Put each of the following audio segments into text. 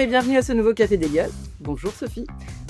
et bienvenue à ce nouveau Café des Gueules. Bonjour Sophie.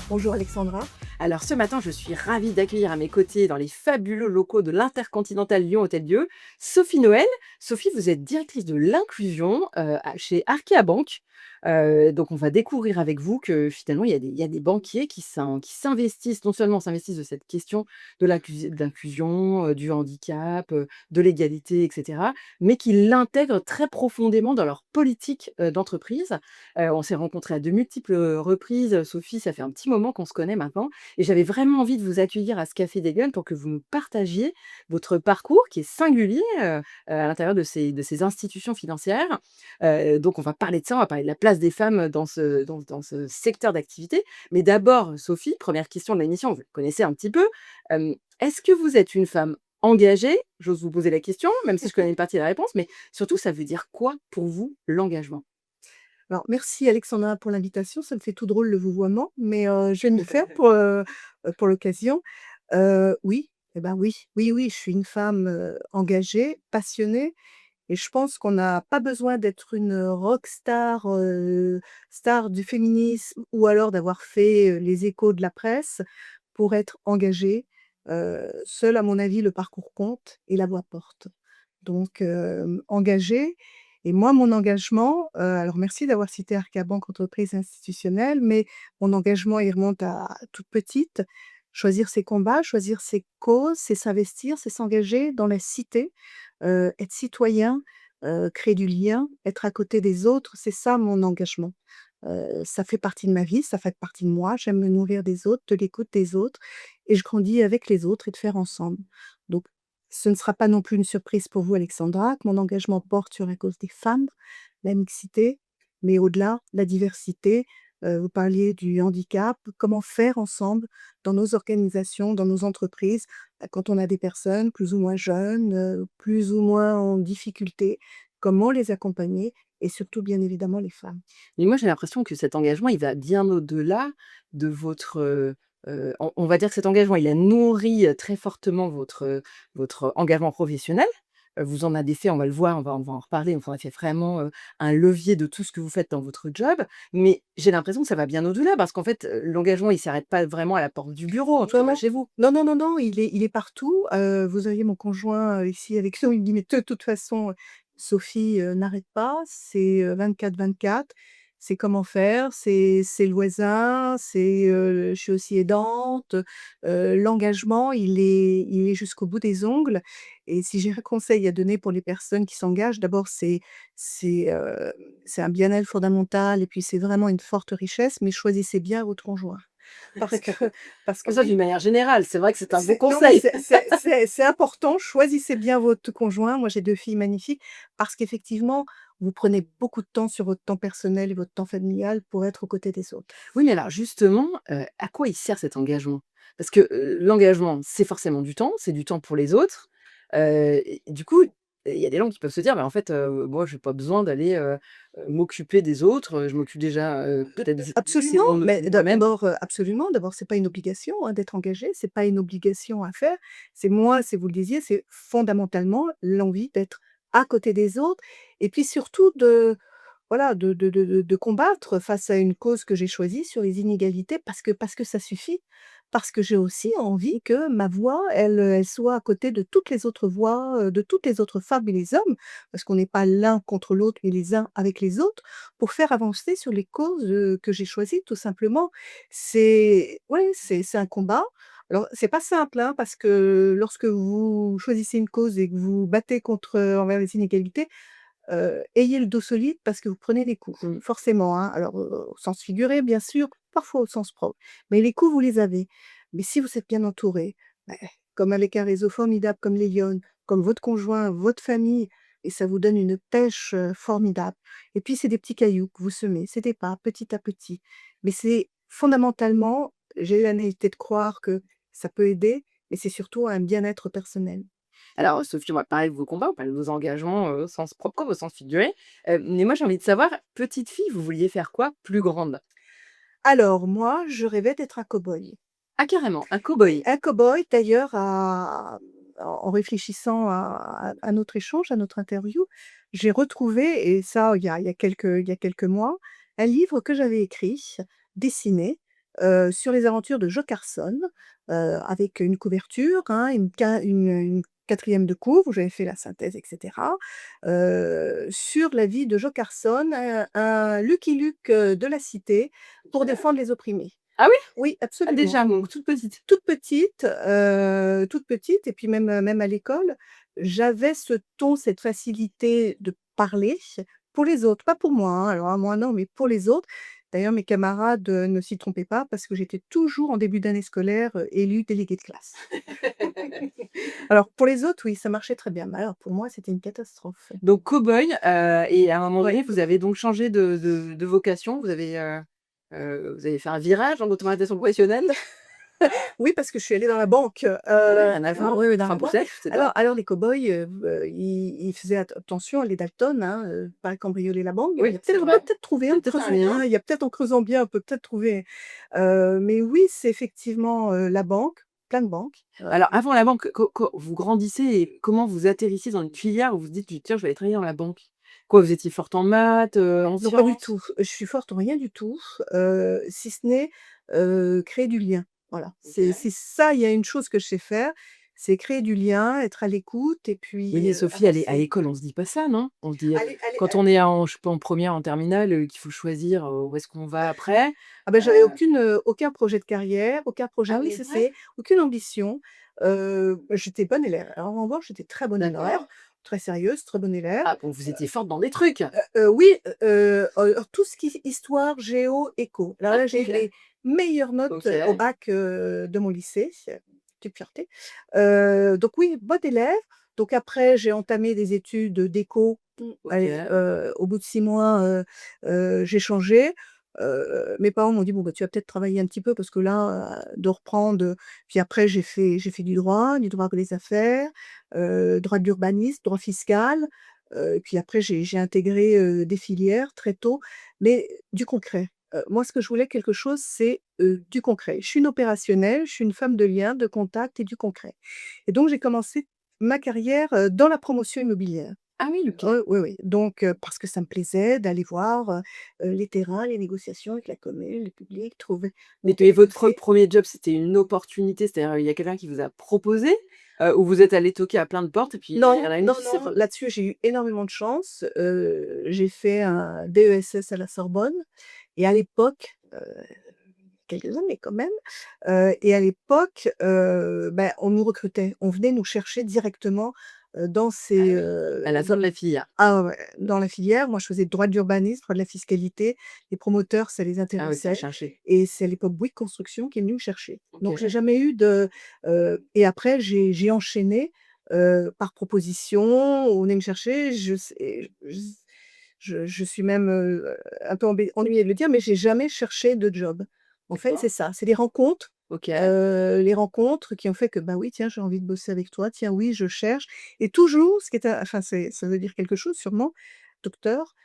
Bonjour Alexandra. Alors ce matin, je suis ravie d'accueillir à mes côtés dans les fabuleux locaux de l'Intercontinental Lyon Hôtel-Dieu, Sophie Noël. Sophie, vous êtes directrice de l'inclusion chez Arkea Banque. Donc on va découvrir avec vous que finalement, il y a des banquiers qui s'investissent, non seulement s'investissent de cette question de l'inclusion, du handicap, de l'égalité, etc., mais qui l'intègrent très profondément dans leur politique d'entreprise. On s'est rencontrés à de multiples reprises. Sophie, ça fait un petit moment qu'on se connaît maintenant et j'avais vraiment envie de vous accueillir à ce Café des Gueules pour que vous nous partagiez votre parcours qui est singulier, à l'intérieur de ces institutions financières. Donc on va parler de ça, on va parler de la place des femmes dans ce secteur d'activité. Mais d'abord, Sophie, première question de l'émission, vous le connaissez un petit peu. Est-ce que vous êtes une femme engagée? J'ose vous poser la question, même si je connais une partie de la réponse, mais surtout, ça veut dire quoi pour vous l'engagement? Alors merci Alexandra pour l'invitation, ça me fait tout drôle le vouvoiement, mais je vais me le faire pour l'occasion. Oui, eh ben oui, oui, oui, je suis une femme, engagée, passionnée et je pense qu'on n'a pas besoin d'être une rockstar, star du féminisme ou alors d'avoir fait, les échos de la presse pour être engagée. Seul à mon avis le parcours compte et la voix porte. Donc engagée et moi mon engagement, alors merci d'avoir cité Arcabank entreprise institutionnelle, mais mon engagement il remonte à toute petite. Choisir ses combats, choisir ses causes, c'est s'investir, c'est s'engager dans la cité, être citoyen, créer du lien, être à côté des autres, c'est ça mon engagement. Ça fait partie de ma vie, ça fait partie de moi, j'aime me nourrir des autres, de l'écoute des autres et je grandis avec les autres et de faire ensemble. Donc ce ne sera pas non plus une surprise pour vous Alexandra, que mon engagement porte sur la cause des femmes, la mixité, mais au-delà, la diversité. Vous parliez du handicap, comment faire ensemble dans nos organisations, dans nos entreprises, quand on a des personnes plus ou moins jeunes, plus ou moins en difficulté, comment les accompagner et surtout bien évidemment les femmes. Mais moi, j'ai l'impression que cet engagement, il va bien au-delà de votre, on va dire que cet engagement, il a nourri, très fortement votre engagement professionnel. Vous en avez fait, on va le voir, on va en reparler, vous en avez fait vraiment, un levier de tout ce que vous faites dans votre job. Mais j'ai l'impression que ça va bien au-delà parce qu'en fait, l'engagement, il s'arrête pas vraiment à la porte du bureau, en tout Non, cas pas non. chez vous. Non, non, non, non, il est partout. Vous auriez mon conjoint, ici avec nous, il me dit: «Mais de toute façon, Sophie, n'arrête pas, c'est, 24/24. C'est comment faire, c'est le voisin, c'est, je suis aussi aidante». L'engagement, il est jusqu'au bout des ongles et si j'ai un conseil à donner pour les personnes qui s'engagent, d'abord c'est, heu, c'est un bien-être fondamental et puis c'est vraiment une forte richesse, mais choisissez bien votre conjoint. Parce que parce que Ça, d'une oui, manière générale, c'est vrai que c'est un bon c'est non, mais conseil. c'est important, choisissez bien votre conjoint. Moi, j'ai 2 filles magnifiques parce qu'effectivement, vous prenez beaucoup de temps sur votre temps personnel et votre temps familial pour être aux côtés des autres. Oui, mais alors justement, à quoi il sert cet engagement? Parce que, l'engagement, c'est forcément du temps, c'est du temps pour les autres, et du coup, il y a des gens qui peuvent se dire: «Bah, en fait, moi, j'ai pas besoin d'aller, m'occuper des autres, je m'occupe déjà, peut-être Absolument, suffisamment mais de moi-même». d'abord, absolument, d'abord, c'est pas une obligation, hein, d'être engagé, c'est pas une obligation à faire. C'est moi, c'est vous le disiez, c'est fondamentalement l'envie d'être à côté des autres et puis surtout de voilà, de combattre face à une cause que j'ai choisie sur les inégalités parce que ça suffit. Parce que j'ai aussi envie que ma voix, elle soit à côté de toutes les autres voix, de toutes les autres femmes et les hommes, parce qu'on n'est pas l'un contre l'autre, mais les uns avec les autres, pour faire avancer sur les causes, que j'ai choisies tout simplement. C'est ouais, c'est un combat. Alors c'est pas simple, hein, parce que lorsque vous choisissez une cause et que vous battez contre, envers les inégalités, ayez le dos solide parce que vous prenez des coups, Mmh. forcément, hein. Alors, au sens figuré bien sûr, parfois au sens propre, mais les coups vous les avez. Mais si vous êtes bien entouré, beh, comme avec un réseau formidable comme les Lyonnes, comme votre conjoint, votre famille et ça vous donne une pêche, formidable. Et puis c'est des petits cailloux que vous semez, c'est des pas, petit à petit. Mais c'est fondamentalement, j'ai la naïveté de croire que ça peut aider, mais c'est surtout un bien-être personnel. Alors, Sophie, on va parler de vos combats, on parle de vos engagements, au sens propre comme au sens figuré, mais moi, j'ai envie de savoir, petite fille, vous vouliez faire quoi plus grande? Alors moi, je rêvais d'être un cow-boy. Ah carrément, un cow-boy? Un cow-boy d'ailleurs en réfléchissant à notre échange, à notre interview, j'ai retrouvé et ça il y a quelques mois, un livre que j'avais écrit, dessiné, sur les aventures de Joe Carson, avec une couverture, hein, une 4e de couvre où j'avais fait la synthèse et cetera, sur la vie de Joe Carson, un Lucky Luke, de la cité pour OK. défendre les opprimés. Ah oui? Oui, Ah absolument. déjà, donc toute petite? Toute petite et puis même à l'école, j'avais ce ton, cette facilité de parler pour les autres, pas pour moi, hein, alors à moi non, mais pour les autres. D'ailleurs mes camarades, ne s'y trompaient pas parce que j'étais toujours en début d'année scolaire, élue déléguée de classe. Alors pour les autres, oui, ça marchait très bien, mais alors pour moi, c'était une catastrophe. Donc cow-boy, et à un moment Ouais. donné, vous avez donc changé de vocation? Vous avez fait un virage dans l'automatisation professionnelle? Oui, parce que je suis allée dans la banque, Ah ouais, rien à voir. oui, oui, dans Enfin la banque. peut-être, je sais pas. Alors les cow-boys, ils faisaient attention à les Dalton, hein, pas cambrioler la banque. Il y Oui, a c'est peut-être on vrai. va peut-être trouver Il y en a peut-être un creusant lien. bien, il y a peut-être en creusant bien, on peut peut-être trouver, mais oui, c'est effectivement, la banque, plein de banques. Alors avant la banque, vous grandissez et comment vous atterrissez dans une filière où vous vous dites: «Tiens, je vais aller travailler dans la banque»? Quoi, vous étiez forte en maths, en Non, pas du sciences? tout. Je suis forte en rien du tout, si ce n'est, créer du lien. Voilà, c'est OK. ça, il y a une chose que je sais faire, c'est créer du lien, être à l'écoute et Oui, puis, mais Sophie, à avancer. l'école, on se dit pas ça, non? On se dit, Allez, quand on est en je sais pas, en première, en terminale, qu'il faut choisir, où est-ce qu'on va après. ah ben, j'avais Heu aucun projet de carrière, aucun projet ah de oui, c'est vrai? lycée, aucune ambition. J'étais bonne élève. Alors en revanche, j'étais très bonne élève, D'accord. très sérieuse, très bonne élève. Ah bon, vous étiez forte dans des trucs? Oui, tout ce qui est histoire, géo, éco. Alors Ah là, j'ai eu OK. les meilleures notes au OK. bac, de mon lycée, c'est petite fierté. Donc oui, bonne élève. Donc après, j'ai entamé des études d'éco. Allez, OK. au bout de 6 mois, j'ai changé. Mes parents m'ont dit: «Bon, bah, tu vas peut-être travailler un petit peu parce que là, de reprendre», puis après j'ai fait du droit des affaires, droit de l'urbanisme, droit fiscal. Et puis après j'ai intégré, des filières très tôt, mais du concret. Moi ce que je voulais quelque chose, c'est, du concret. Je suis une opérationnelle, je suis une femme de lien, de contact et du concret. Et donc j'ai commencé ma carrière, dans la promotion immobilière. Ah oui, OK. Oui, oui, donc parce que ça me plaisait d'aller voir, les terrains, les négociations avec la commune, le public, trouver monter Mais des votre dossiers. premier job, c'était une opportunité? C'est-à-dire, il y a quelqu'un qui vous a proposé? Ou vous êtes allés toquer à plein de portes et puis il y Non, en a une non, qui s'est non, faite? là-dessus, j'ai eu énormément de chance. J'ai fait un DESS à la Sorbonne et à l'époque, quelques années quand même, et à l'époque, bah, on nous recrutait. On venait nous chercher directement, dans Ah ces, oui, à la fin de la filière. ah ouais, ouais, dans la filière. Moi, je faisais droit de l'urbanisme, droit de la fiscalité. Les promoteurs, ça les Ah oui, ça a intéressait cherché. et c'est à l'époque Bouygues Construction qui est venu me chercher. Donc j'ai OK. jamais eu de, et après j'ai enchaîné, par proposition. On venait me chercher, je suis même, un peu ennuyée de le dire, mais j'ai jamais cherché de job. En fait, D'accord. c'est ça, c'est des rencontres, OK. les rencontres qui ont fait que, bah, oui, tiens, j'ai envie de bosser avec toi, tiens, oui, je cherche. Et toujours, ce qui est enfin, ça veut dire quelque chose sûrement, docteur,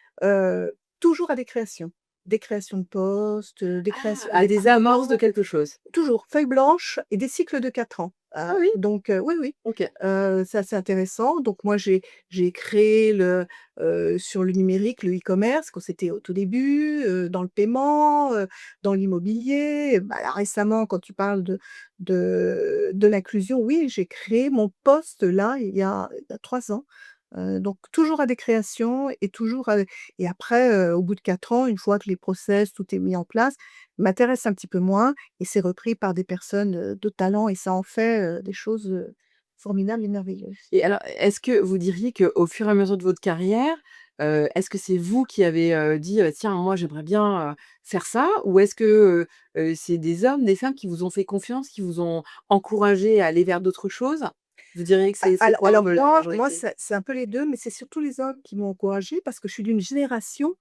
toujours à des créations de postes, des créations, À des des amorces de départements. quelque chose. Toujours, feuille blanche et des cycles de 4 ans. Ah oui? Donc oui, oui, OK. c'est assez intéressant. Donc moi, j'ai créé sur le numérique, le e-commerce quand c'était au tout début, dans le paiement, dans l'immobilier. Bah, là, récemment, quand tu parles de l'inclusion, oui, j'ai créé mon poste là, il y a 3 ans. Donc toujours à des créations et toujours à et après, au bout de 4 ans, une fois que les process, tout est mis en place, m'intéresse un petit peu moins et c'est repris par des personnes, de talent et ça en fait, des choses, formidables et merveilleuses. Et alors, est-ce que vous diriez qu'au fur et à mesure de votre carrière, est-ce que c'est vous qui avez, dit, «Tiens, moi, j'aimerais bien, faire ça»? Ou est-ce que, c'est des hommes, des femmes qui vous ont fait confiance, qui vous ont encouragé à aller vers d'autres choses? Vous diriez que A c'est alors quoi un alors peu la moi, majorité? c'est un peu les 2, mais c'est surtout les hommes qui m'ont encouragée parce que je suis d'une génération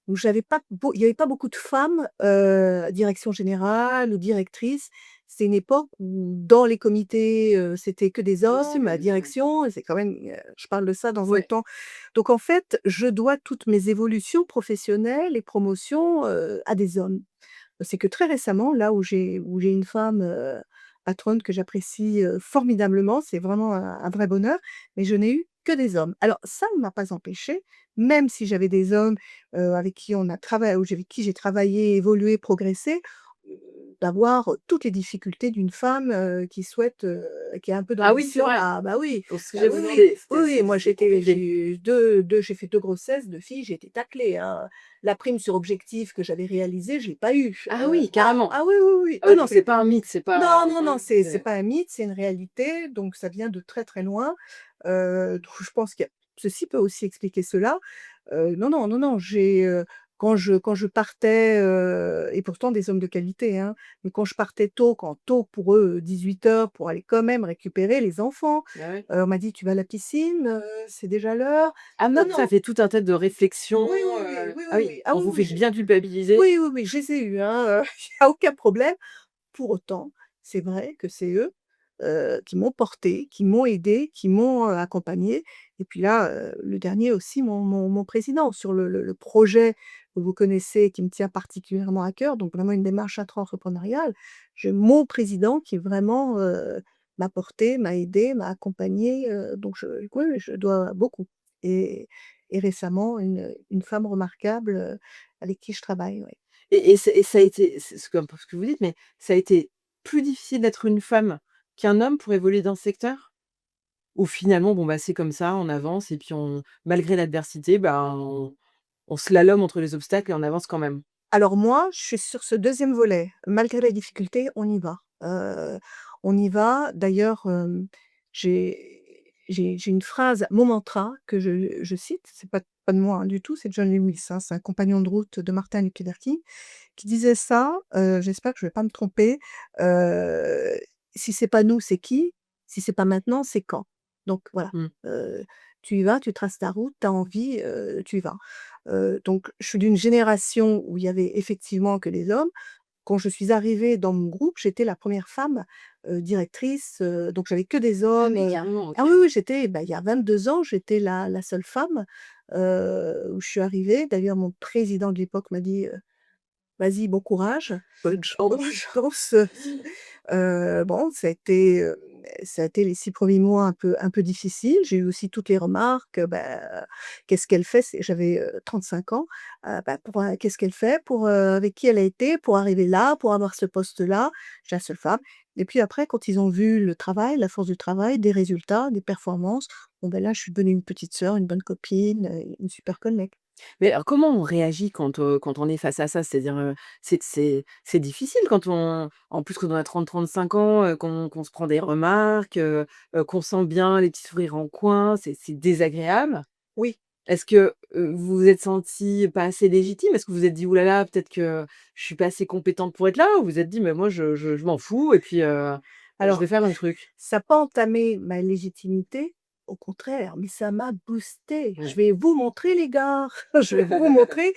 où j'avais pas beau il y avait pas beaucoup de femmes, direction générale ou directrices. C'est une époque où dans les comités, c'était que des Oui, c'est hommes, à connu ça. direction et c'est quand même, je parle de ça dans un Ouais. temps. Donc en fait, je dois toutes mes évolutions professionnelles et promotions, à des hommes. C'est que très récemment, là où j'ai une femme, patronne que j'apprécie, formidablement, c'est vraiment un vrai bonheur, mais je n'ai eu que des hommes. Alors ça ne m'a pas empêché, même si j'avais des hommes, avec qui on a travaillé ou avec qui j'ai travaillé, évolué, progressé, d'avoir toutes les difficultés d'une femme, qui souhaite, qui a un peu Ah oui, c'est d'ambition. vrai. Ah bah oui, Pour ce que ah j'allais oui, vous oui, demander, oui, oui, moi c'est j'ai compliqué. eu j'ai fait 2 grossesses, 2 filles, j'ai été taclée, hein. La prime sur objectif que j'avais réalisée, je l'ai pas eue, Ah oui, ah carrément. ah oui, oui, oui. Ah Ah oui, non, donc c'est pas un mythe, c'est non, pas non, non, hein, c'est pas un mythe, c'est une réalité, donc ça vient de très, très loin. Donc je pense qu'il y a ceci peut aussi expliquer cela. Non, non, non, non, quand je partais, et pourtant des hommes de qualité, hein, mais quand je partais tôt, quand tôt pour eux, 18h pour aller quand même récupérer les enfants, ah ouais. on m'a dit: «Tu vas à la piscine? C'est déjà l'heure?» Ah Non, non, ça non. fait tout un tas de réflexions, Oui, oui, oui, oui, ah oui, oui, oui. Ah on oui, vous oui, fait bien culpabiliser. oui, oui, oui, je les ai eus, hein, il y a aucun problème. Pour autant, c'est vrai que c'est eux, qui m'ont portée, qui m'ont aidée, qui m'ont, accompagnée et puis là, le dernier aussi, mon président sur le projet que vous connaissez qui me tient particulièrement à cœur, donc vraiment une démarche intra-entrepreneuriale. J'ai mon président qui vraiment, m'a portée, m'a aidée, m'a accompagnée, donc oui, oui, je dois beaucoup et récemment une femme remarquable, avec qui je travaille, oui. Et ça a été c'est comme ce que vous dites, mais ça a été plus difficile d'être une femme qu'un homme pour évoluer dans ce secteur? Ou finalement, bon, bah, c'est comme ça, on avance et puis on malgré l'adversité, bah, on slalome entre les obstacles et on avance quand même? Alors moi, je suis sur ce deuxième volet. Malgré les difficultés, on y va. On y va. D'ailleurs, j'ai une phrase, mon mantra que je cite, c'est pas de moi, hein, du tout, c'est de John Lewis, hein, c'est un compagnon de route de Martin Luther King qui disait ça, j'espère que je vais pas me tromper, heu: «Si c'est pas nous, c'est qui? Si c'est pas maintenant, c'est quand?» Donc voilà, Mmh. heu, tu y vas, tu traces ta route, tu as envie, tu y vas. Donc je suis d'une génération où il y avait effectivement que les hommes. Quand je suis arrivée dans mon groupe, j'étais la première femme, directrice, donc j'avais que des Ah hommes, oui, carrément, ah OK. oui, oui, j'étais, bah, il y a 22 ans, j'étais la seule femme, où je suis arrivée. D'ailleurs, mon président de l'époque m'a dit, «Vas-y, bon courage». Bonne Bonne chance. chance, bon, ça a été les 6 premiers mois un peu difficiles. J'ai eu aussi toutes les remarques, bah, qu'est-ce qu'elle fait? J'avais, 35 ans, bah, qu'est-ce qu'elle fait pour, avec qui elle a été pour arriver là, pour avoir ce poste-là? Je suis la seule femme et puis après quand ils ont vu le travail, la force du travail, des résultats, des performances, bon, ben, là, je suis devenue une petite sœur, une bonne copine, une super collègue. Mais alors comment on réagit quand on est face à ça? C'est-à-dire, c'est difficile quand on en plus quand on a 30-35 ans, qu'on se prend des remarques, qu'on sent bien les petits sourires en coin, c'est désagréable. Oui. Est-ce que, vous vous êtes sentie pas assez légitime? Est-ce que vous vous êtes dit: «Ouh là là, peut-être que je suis pas assez compétente pour être là» ou vous vous êtes dit: «Mais moi je m'en fous et puis, je vais Alors faire mon truc»? ça a pas entamé ma légitimité, au contraire, mais ça m'a boostée. Je Ouais. vais vous montrer les gars, je vais vous montrer,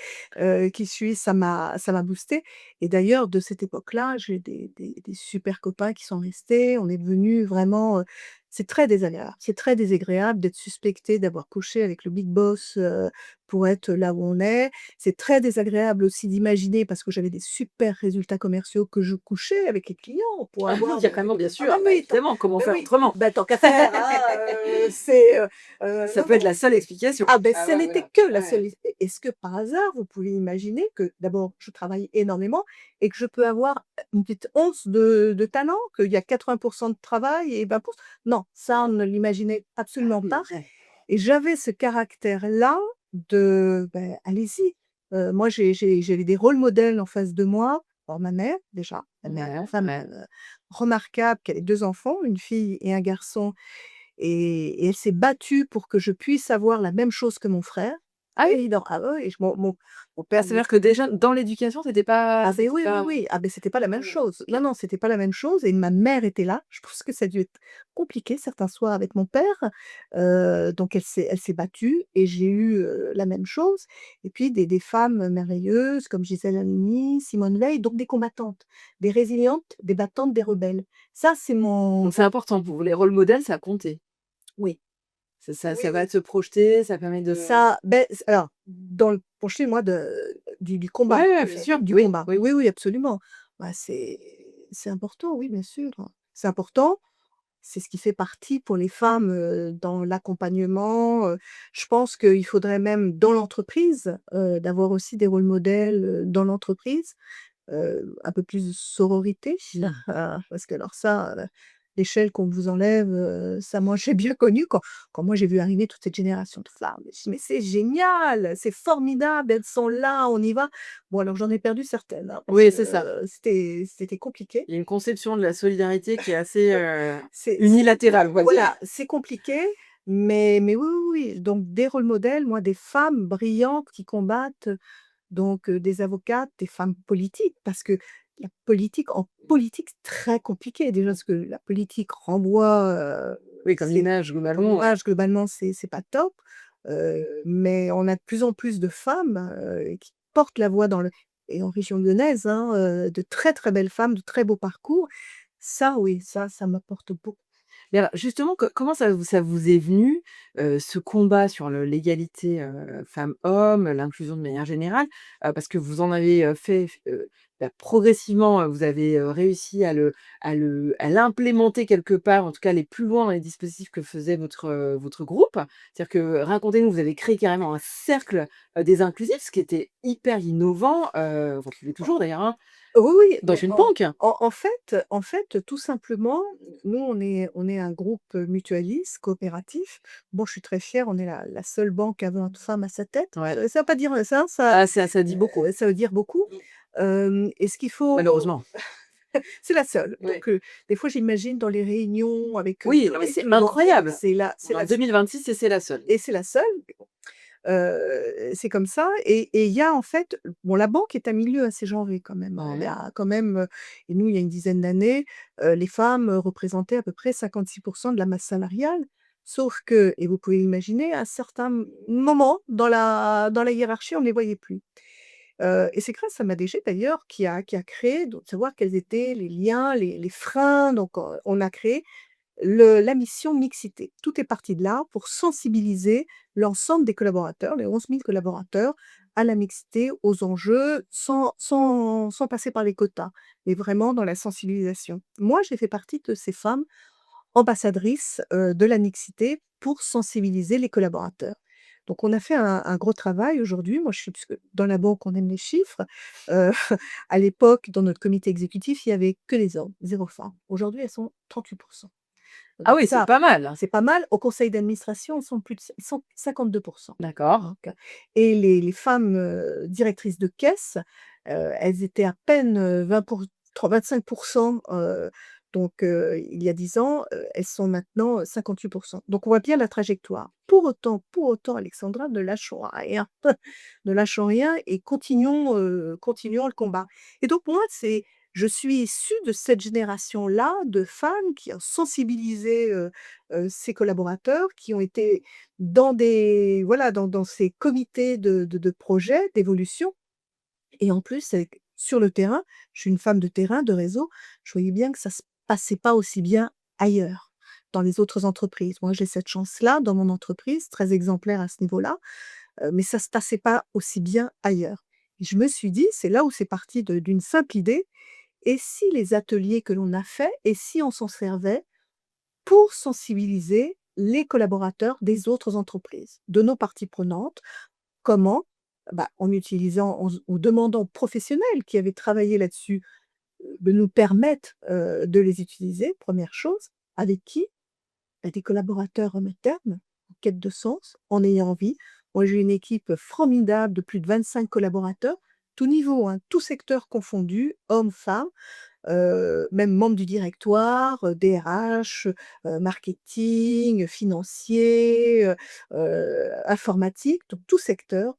qui je suis. Ça m'a boostée et d'ailleurs de cette époque-là, j'ai des super copains qui sont restés. On est devenus vraiment, c'est très désagréable. C'est très désagréable d'être suspecté d'avoir couché avec le big boss, pour être là où on est. C'est très désagréable aussi d'imaginer, parce que j'avais des super résultats commerciaux, que je couchais avec les clients pour Ah oui, avoir carrément, bien ah bah sûr, bah, oui, évidemment, comment bah faire oui, autrement? bah, tant qu'à faire, hein, Ça non, peut être non. la seule explication. Ah ben, Ah ce ouais, n'était voilà. que la Ouais. seule est-ce que par hasard, vous pouvez imaginer que d'abord, je travaille énormément et que je peux avoir, une petite once de talent, qu'il y a 80 de travail et 20. Non, ça, on ne l'imaginait Ah absolument oui, pas ouais. et j'avais ce caractère-là de, ben, allez-y. Moi, j'avais des rôles modèles en face de moi. Alors ma mère, déjà, ma mère, une Ouais, femme, ouais. remarquable, qui avait 2 enfants, une fille et un garçon et elle s'est battue pour que je puisse avoir la même chose que mon frère. Ah oui? Évident. Ah ouais, et mon Ah, père c'est-à-dire que déjà dans l'éducation, ah beh, c'était oui, oui, pas oui. Ah beh, c'était pas la ah même oui, chose. OK. Non, non, c'était pas la même chose et ma mère était là. Je pense que ça a dû être compliqué certains soirs avec mon père. Donc elle s'est battue et j'ai eu, la même chose et puis des femmes merveilleuses comme Gisèle Halimi, Simone Veil, donc des combattantes, des résilientes, des battantes, des rebelles. Ça, c'est mon Donc c'est important pour vous, les rôles modèles, ça a compté? oui. Oui, Ça va oui. se projeter, ça permet de Ça beh, alors, dans le projet, moi, du ouais, combat, ouais, bien sûr, du oui, combat. oui. Oui, oui, absolument. Bah, c'est important, oui, bien sûr. C'est important. C'est ce qui fait partie pour les femmes, dans l'accompagnement, je pense qu'il faudrait même dans l'entreprise, d'avoir aussi des rôles modèles, dans l'entreprise. Un peu plus de sororité, parce que alors ça, l'échelle qu'on vous enlève, ça moi j'ai bien connu quand moi j'ai vu arriver toute cette génération de femmes. Je dis: «Mais c'est génial, c'est formidable, elles sont là, on y va». Bon alors j'en ai perdu certaines, hein, parce Oui, que, c'est ça. c'était compliqué. Il y a une conception de la solidarité qui est assez, C'est unilatérale, on va dire. voilà, c'est compliqué, mais oui, oui, oui, donc des rôles modèles, moi des femmes brillantes qui combattent. Donc des avocates, des femmes politiques, parce que la politique en politique, c'est très compliqué déjà parce que la politique renvoie, Oui, comme c'est l'image comme globalement, ouais. image globalement, c'est pas top, mais on a de plus en plus de femmes, qui portent la voix dans le et en région lyonnaise, hein, de très, très belles femmes, de très beaux parcours. Ça oui, ça m'apporte beaucoup. Mais alors justement, comment ça vous est venu, ce combat sur l'égalité, femmes-hommes, l'inclusion de manière générale? Parce que vous en avez, bah, progressivement, vous avez, réussi à l'implémenter quelque part, en tout cas aller plus loin dans les dispositifs que faisait votre groupe. C'est-à-dire que racontez-nous, vous avez créé carrément un cercle, des inclusifs, ce qui était hyper innovant, enfin qui l'est toujours d'ailleurs, hein, Oui, oui, dans mais une banque. en fait, tout simplement, nous, on est un groupe, mutualiste, coopératif. Bon, je suis très fière, on est la seule banque à avoir une femme à sa tête. Ouais. Ça veut pas dire ça, ça, Ah ça dit beaucoup, ça veut dire beaucoup. Et ce qu'il faut malheureusement. c'est la seule. Oui. Donc, des fois, j'imagine dans les réunions avec, Oui, non mais avec c'est tous les banquiers, incroyable. c'est On est en la 2026 et c'est la seule. et c'est la seule. C'est comme ça et il y a en fait bon la banque est un milieu assez genré quand même, hein. Il y Ouais. a quand même, et nous il y a une dizaine d'années, les femmes, représentaient à peu près 56 de la masse salariale. Sauf que et vous pouvez imaginer à certains moments dans la hiérarchie, on ne les voyait plus. Et c'est grâce à ma DG d'ailleurs qui a créé donc savoir quels étaient les liens, les freins donc on a créé la mission mixité. Tout est parti de là pour sensibiliser l'ensemble des collaborateurs, les 11 000 collaborateurs, à la mixité, aux enjeux, sans passer par les quotas, mais vraiment dans la sensibilisation. Moi, j'ai fait partie de ces femmes ambassadrices, de la mixité pour sensibiliser les collaborateurs. Donc on a fait un gros travail aujourd'hui. Moi, je suis puisque dans la banque, on aime les chiffres. Heu, à l'époque, dans notre comité exécutif, il y avait que des hommes, 0 femmes. Aujourd'hui, elles sont 38. Ah Donc oui, c'est ça, pas mal. c'est pas mal. Au conseil d'administration, ils sont 52. D'accord. Donc et les femmes, directrices de caisse, elles étaient à peine, 25 donc il y a 10 ans, elles sont maintenant, 58. Donc on voit bien la trajectoire. Pour autant, Alexandra, ne lâchons rien. Ne lâchons rien et continuons le combat. Et donc moi, je suis issue de cette génération-là de femmes qui ont sensibilisé, ses collaborateurs, qui ont été dans des voilà, dans ces comités de projets, d'évolution et en plus avec sur le terrain, je suis une femme de terrain, de réseau, je voyais bien que ça se passait pas aussi bien ailleurs, dans les autres entreprises. Moi, j'ai cette chance-là dans mon entreprise, très exemplaire à ce niveau-là, mais ça se passait pas aussi bien ailleurs. Et je me suis dit, c'est là où c'est parti d'une simple idée: «Et si les ateliers que l'on a faits et si on s'en servait pour sensibiliser les collaborateurs des autres entreprises, de nos parties prenantes?» Comment? Bah, en utilisant en demandant aux professionnels qui avaient travaillé là-dessus, de nous permettre, de les utiliser, première chose. Avec qui? Bah, des collaborateurs en interne, en quête de sens, en ayant envie. Moi, j'ai une équipe formidable de plus de 25 collaborateurs, tout niveau, hein, tout secteur confondu, hommes, femmes. Même membre du directoire, DRH, marketing, financier, informatique, donc tout secteur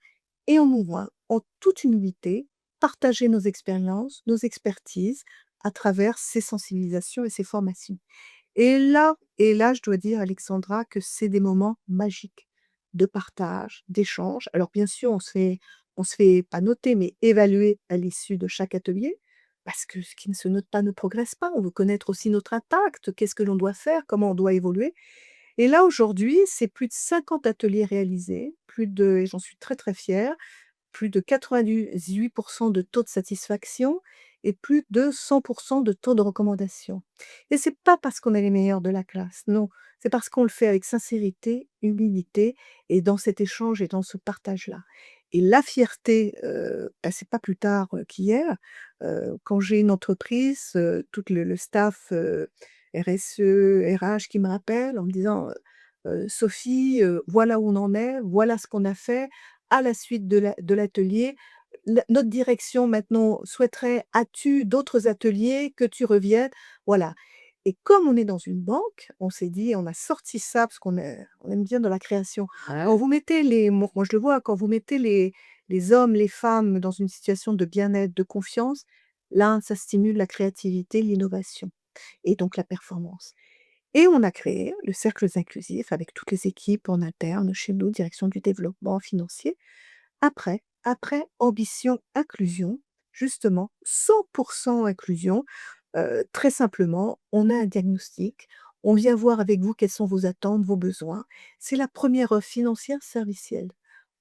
et on nous voit en toute humilité partager nos expériences, nos expertises à travers ces sensibilisations et ces formations. Et là, je dois dire, Alexandra, que c'est des moments magiques de partage, d'échange. Alors bien sûr, on se fait pas noter, mais évaluer à l'issue de chaque atelier, parce que ce qui ne se note pas ne progresse pas. On veut connaître aussi notre impact, qu'est-ce que l'on doit faire, comment on doit évoluer. Et là, aujourd'hui, c'est plus de 50 ateliers réalisés, et j'en suis très, très fière, plus de 98 de taux de satisfaction et plus de 100 de taux de recommandation. Et c'est pas parce qu'on est les meilleurs de la classe, non, c'est parce qu'on le fait avec sincérité, humilité et dans cet échange et dans ce partage-là. Et la fierté, bah, c'est pas plus tard, qu'hier, quand j'ai une entreprise, tout le staff, RSE, RH qui me rappelle en me disant, «Sophie, voilà où on en est, voilà ce qu'on a fait. À la suite de l'atelier, notre direction maintenant souhaiterait as-tu d'autres ateliers? Que tu reviennes?» Voilà. Et comme on est dans une banque, on s'est dit on a sorti ça parce on aime bien dans la création. Ah Quand ouais? vous mettez les moi je le vois, quand vous mettez les hommes, les femmes dans une situation de bien-être, de confiance, là, ça stimule la créativité, l'innovation et donc la performance. Et on a créé le cercle inclusif avec toutes les équipes en interne chez nous, direction du développement financier. Après ambition inclusion, justement 100 inclusion, très simplement, on a un diagnostic, on vient voir avec vous quelles sont vos attentes, vos besoins. C'est la première offre financière servicielle.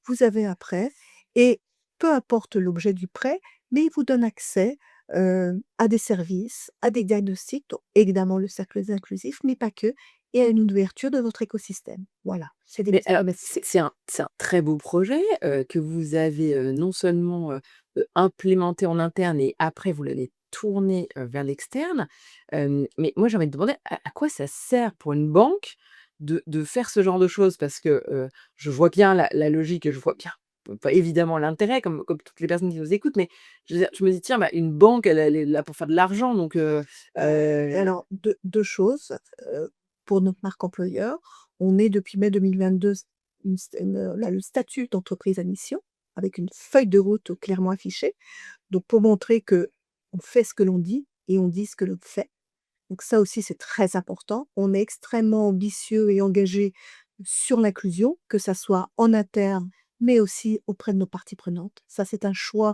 Vous avez un prêt et peu importe l'objet du prêt, mais il vous donne accès, à des services, à des diagnostics, donc évidemment le cercle inclusif, mais pas que, et à une ouverture de votre écosystème. Voilà, c'est des Mais petites alors, promesses. c'est un très beau projet, que vous avez, non seulement, implémenté en interne et après vous l'avez tourné, vers l'externe. Mais moi j'ai envie de demander à quoi ça sert pour une banque de faire ce genre de choses? Parce que, je vois bien la logique et je vois bien, pas évidemment l'intérêt comme toutes les personnes qui nous écoutent, mais je veux dire, je me dis: «Tiens, bah, une banque elle est là pour faire de l'argent donc Alors 2 choses, pour notre marque employeur, on est depuis mai 2022 on a le statut d'entreprise à mission avec une feuille de route clairement affichée, donc pour montrer que on fait ce que l'on dit et on dit ce que l'on fait. Donc ça aussi, c'est très important. On est extrêmement ambitieux et engagé sur l'inclusion, que ça soit en interne, mais aussi auprès de nos parties prenantes. Ça, c'est un choix,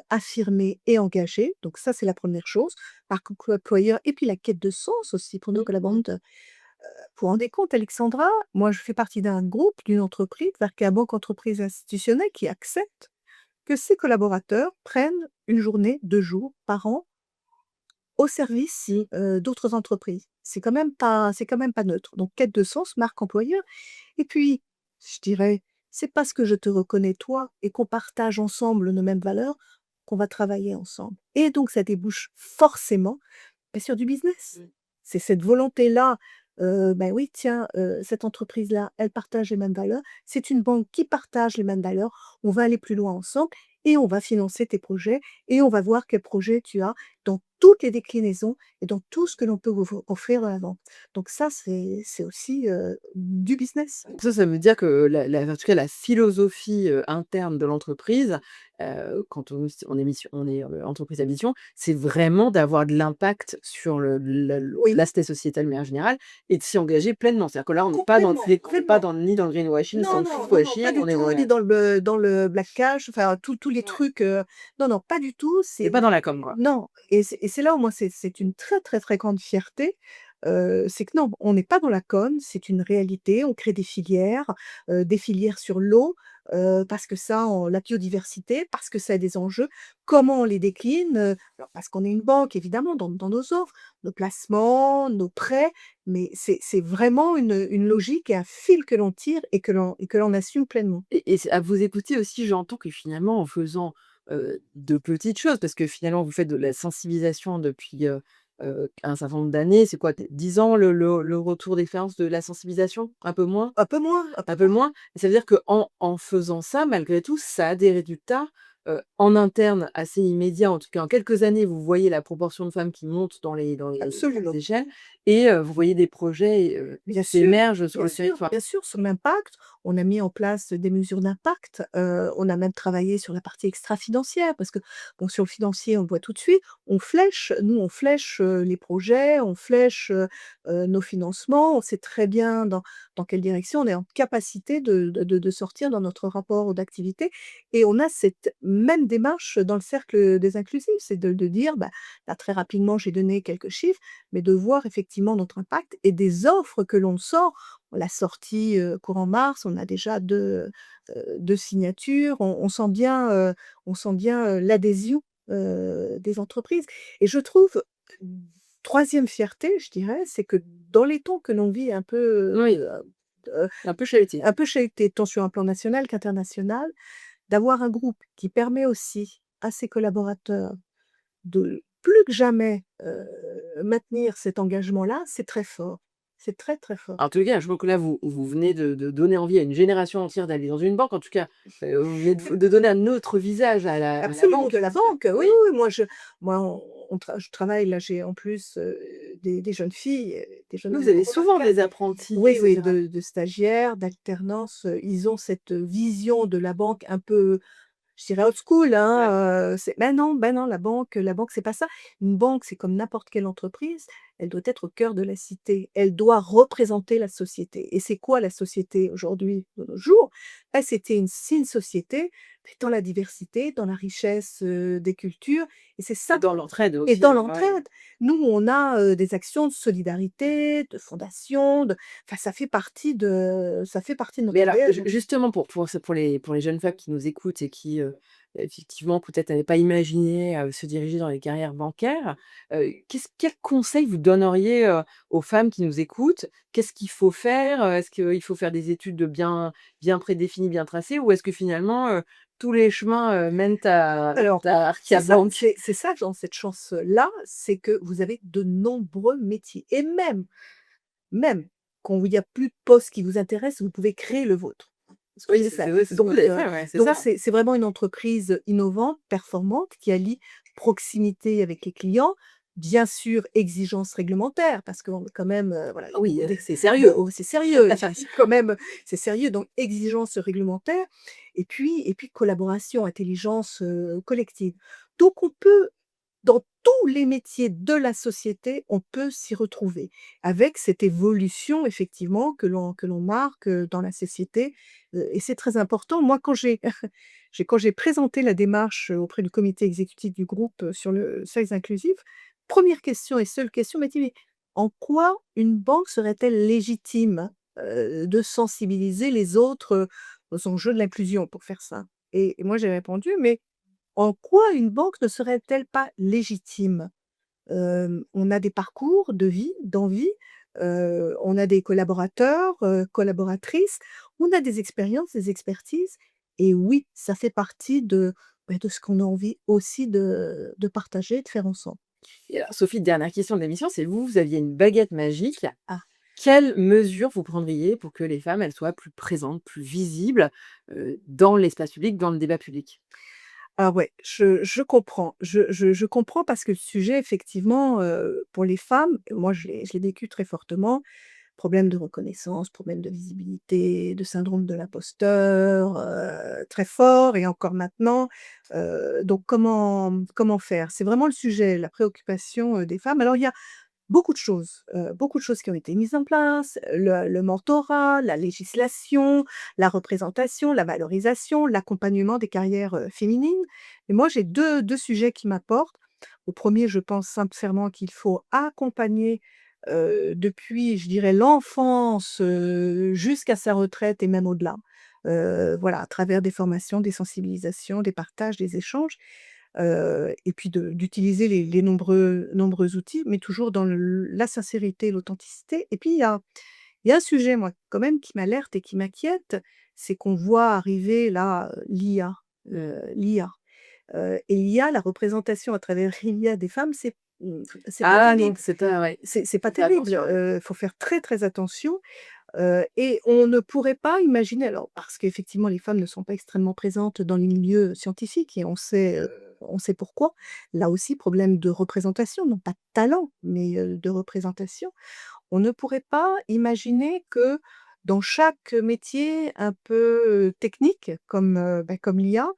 affirmé et engagé. Donc ça, c'est la première chose. Par contre, employeur et puis la quête de sens aussi pour nos collaborateurs. Vous vous rendez compte, Alexandra, moi, je fais partie d'un groupe, d'une entreprise, Verca Banque Entreprise Institutionnelle, qui accepte que ses collaborateurs prennent une journée, 2 jours par an au service, d'autres entreprises. C'est quand même pas neutre. Donc quête de sens, marque employeur et puis, je dirais, c'est parce que je te reconnais toi et qu'on partage ensemble nos mêmes valeurs qu'on va travailler ensemble et donc ça débouche forcément, sur du business. C'est cette volonté-là, bah, oui tiens, cette entreprise-là, elle partage les mêmes valeurs. C'est une banque qui partage les mêmes valeurs. On va aller plus loin ensemble et on va financer tes projets et on va voir quels projets tu as dans toutes les déclinaisons et dans tout ce que l'on peut vous offrir dans la vente. Donc ça, c'est aussi, du business. Ça veut dire que en tout cas la philosophie, interne de l'entreprise, quand on est entreprise à mission, c'est vraiment d'avoir de l'impact sur Oui, l'aspect sociétal de manière générale et de s'y engager pleinement. C'est-à-dire que là, on n'est pas dans le complètement, fait on n'est pas complètement. dans ni dans le greenwashing, sans Non, le non, non, non, pas footwashing, du on est tout, ni dans le black cash, enfin tous les trucs, non, non, pas du tout, on n'est c'est pas dans la com, quoi. non et c'est là où moi c'est une très, très, très grande fierté, c'est que non, on n'est pas dans la com, c'est une réalité. On crée des filières sur l'eau, parce que ça on la biodiversité, parce que ça a des enjeux. Comment on les décline? Alors parce qu'on est une banque évidemment dans nos offres, nos placements, nos prêts, mais c'est vraiment une logique et un fil que l'on tire et que l'on assume pleinement. Et c'est à vous écouter aussi, j'entends que finalement en faisant, de petites choses, parce que finalement vous faites de la sensibilisation depuis, un certain nombre d'années. C'est quoi, peut 10 ans le retour d'expérience de la sensibilisation? Un peu moins? Un peu moins, un peu Un peu moins. moins? Ça veut dire qu'en faisant ça, malgré tout, ça a des résultats, en interne assez immédiats. En tout cas, en quelques années, vous voyez la proportion de femmes qui montent dans les Absolument. échelles et vous voyez des projets, Bien qui sûr, s'émergent sur le territoire. bien sûr, sur l'impact, on a mis en place des mesures d'impact, on a même travaillé sur la partie extra-financière parce que, bon, sur le financier, on le voit tout de suite, on flèche, les projets, on flèche, nos financements, on sait très bien dans quelle direction on est en capacité de sortir dans notre rapport d'activité et on a cette même démarche dans le cercle des inclusifs. C'est de dire, bah, là, très rapidement, j'ai donné quelques chiffres, mais de voir effectivement notre impact et des offres que l'on sort. On l'a sorti, courant mars, on a déjà 2 signatures. On sent bien, l'adhésion des entreprises et je trouve, 3e fierté, je dirais, c'est que dans les temps que l'on vit Oui, heu, un peu chahuté. un peu chahutés tant sur un plan national qu'international, d'avoir un groupe qui permet aussi à ses collaborateurs de plus que jamais, maintenir cet engagement-là, c'est très fort. C'est très, très fort. En tout cas, je vois que là, vous venez de donner envie à une génération entière d'aller dans une banque. En tout cas, vous venez de donner un autre visage à la Absolument, de banque, la puisque banque, oui, oui, oui, moi on tra je travaille là, j'ai en plus, des jeunes filles, des jeunes vous filles avez souvent remarquables. des apprentis et Oui, oui, cetera. de stagiaires, d'alternance, ils ont cette vision de la banque un peu, je dirais old school, Ouais. hein, c'est ben non, la banque, c'est pas ça. Une banque, c'est comme n'importe quelle entreprise, elle doit être au cœur de la cité. Elle doit représenter la société et c'est quoi la société aujourd'hui, de nos jours? Bah, c'est une société, beh, dans la diversité, dans la richesse, des cultures et c'est Et ça dans l'entraide et aussi, dans ouais. l'entraide. Nous, on a, des actions de solidarité, de fondation, de enfin, ça fait partie de Mais notre alors, ADN. justement pour les jeunes femmes qui nous écoutent et qui, effectivement, peut-être n'avaient pas imaginé, se diriger dans les carrières bancaires, quels conseils vous donneriez, aux femmes qui nous écoutent? Qu'est-ce qu'il faut faire? Est-ce qu'il faut faire des études bien prédéfinies, bien tracées? Ou est-ce que finalement, tous les chemins, mènent Alors, à c'est Arkia ça, Bank? c'est ça dans cette chance-là, c'est que vous avez de nombreux métiers et même quand il y a plus de postes qui vous intéressent, vous pouvez créer le vôtre. Oui, C'est ça. c'est ce que vous avez fait, ouais, c'est Donc ça. c'est vraiment une entreprise innovante, performante, qui allie proximité avec les clients, bien sûr exigence réglementaire parce qu'on quand même, voilà, il y a Oui, beaucoup c'est sérieux. oh, c'est sérieux, c'est quand même c'est sérieux, donc exigence réglementaire et puis collaboration, intelligence, collective. Donc on peut dans tous les métiers de la société, on peut s'y retrouver avec cette évolution effectivement que l'on marque, dans la société, et c'est très important. Moi, quand j'ai quand j'ai présenté la démarche, auprès du comité exécutif du groupe, sur le sexe inclusif, première question et seule question, m'a dit: «Mais en quoi une banque serait-elle légitime, de sensibiliser les autres, aux enjeux de l'inclusion?» pour faire simple et moi j'ai répondu: «Mais en quoi une banque ne serait-elle pas légitime? On a des parcours de vie, d'envie, on a des collaborateurs, collaboratrices, on a des expériences, des expertises et oui, ça fait partie de ce qu'on a envie aussi de partager, de faire ensemble. Et alors Sophie, dernière question de l'émission, c'est vous aviez une baguette magique, Ah, quelles mesures vous prendriez pour que les femmes, elles soient plus présentes, plus visibles, dans l'espace public, dans le débat public? ah ouais, je comprends. Je comprends parce que le sujet effectivement, pour les femmes, moi je l'ai vécu très fortement. Problème de reconnaissance, problème de visibilité, de syndrome de l'imposteur, très fort et encore maintenant. Donc comment faire? C'est vraiment le sujet, la préoccupation, des femmes. Alors il y a beaucoup de choses qui ont été mises en place, le mentorat, la législation, la représentation, la valorisation, l'accompagnement des carrières, féminines. Et moi j'ai deux sujets qui m'apportent. Au premier, je pense sincèrement qu'il faut accompagner, depuis, je dirais, l'enfance, jusqu'à sa retraite et même au-delà. Voilà, à travers des formations, des sensibilisations, des partages, des échanges. Et puis d'utiliser les nombreux outils, mais toujours dans la sincérité, l'authenticité. Et puis il y a un sujet, moi, quand même, qui m'alerte et qui m'inquiète, c'est qu'on voit arriver là, l'IA. Et l'IA, la représentation à travers l'IA des femmes, c'est pas Ah non, terrible. ouais, C'est pas faut faire terrible, attention, ouais. faut faire très, très attention. Et on ne pourrait pas imaginer alors parce qu'effectivement les femmes ne sont pas extrêmement présentes dans les milieux scientifiques et on sait pourquoi. Là aussi, problème de représentation, non pas de talent, mais de représentation. On ne pourrait pas imaginer que dans chaque métier un peu, technique comme, comme l'IA,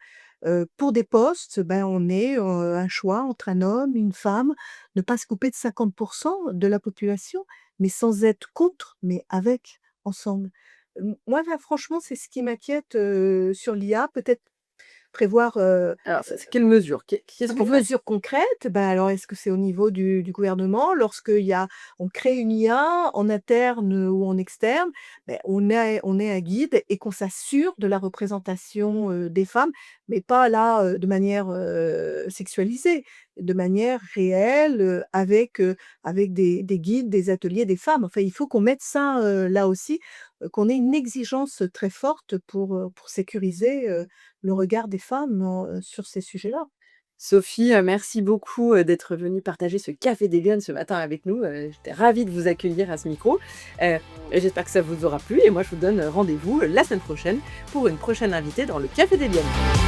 pour des postes, on ait, un choix entre un homme, une femme, ne pas se couper de 50 de la population, mais sans être contre, mais avec, ensemble. Moi là franchement, c'est ce qui m'inquiète, sur l'IA. Peut-être prévoir, Alors c'est quelle mesure? Qu'est-ce qu'on en fait? mesures concrètes, bah, alors est-ce que c'est au niveau du gouvernement? Lorsqu'il y a on crée une IA en interne, ou en externe, beh, on est un guide et qu'on s'assure de la représentation, des femmes, mais pas là, de manière, sexualisée, de manière réelle, avec des guides, des ateliers, des femmes. Enfin, il faut qu'on mette ça, là aussi, qu'on ait une exigence très forte pour sécuriser, le regard des femmes, sur ces sujets-là. Sophie, merci beaucoup, d'être venue partager ce café des lionnes ce matin avec nous, j'étais ravie de vous accueillir à ce micro, et j'espère que ça vous aura plu et moi je vous donne rendez-vous, la semaine prochaine pour une prochaine invitée dans le café des lionnes.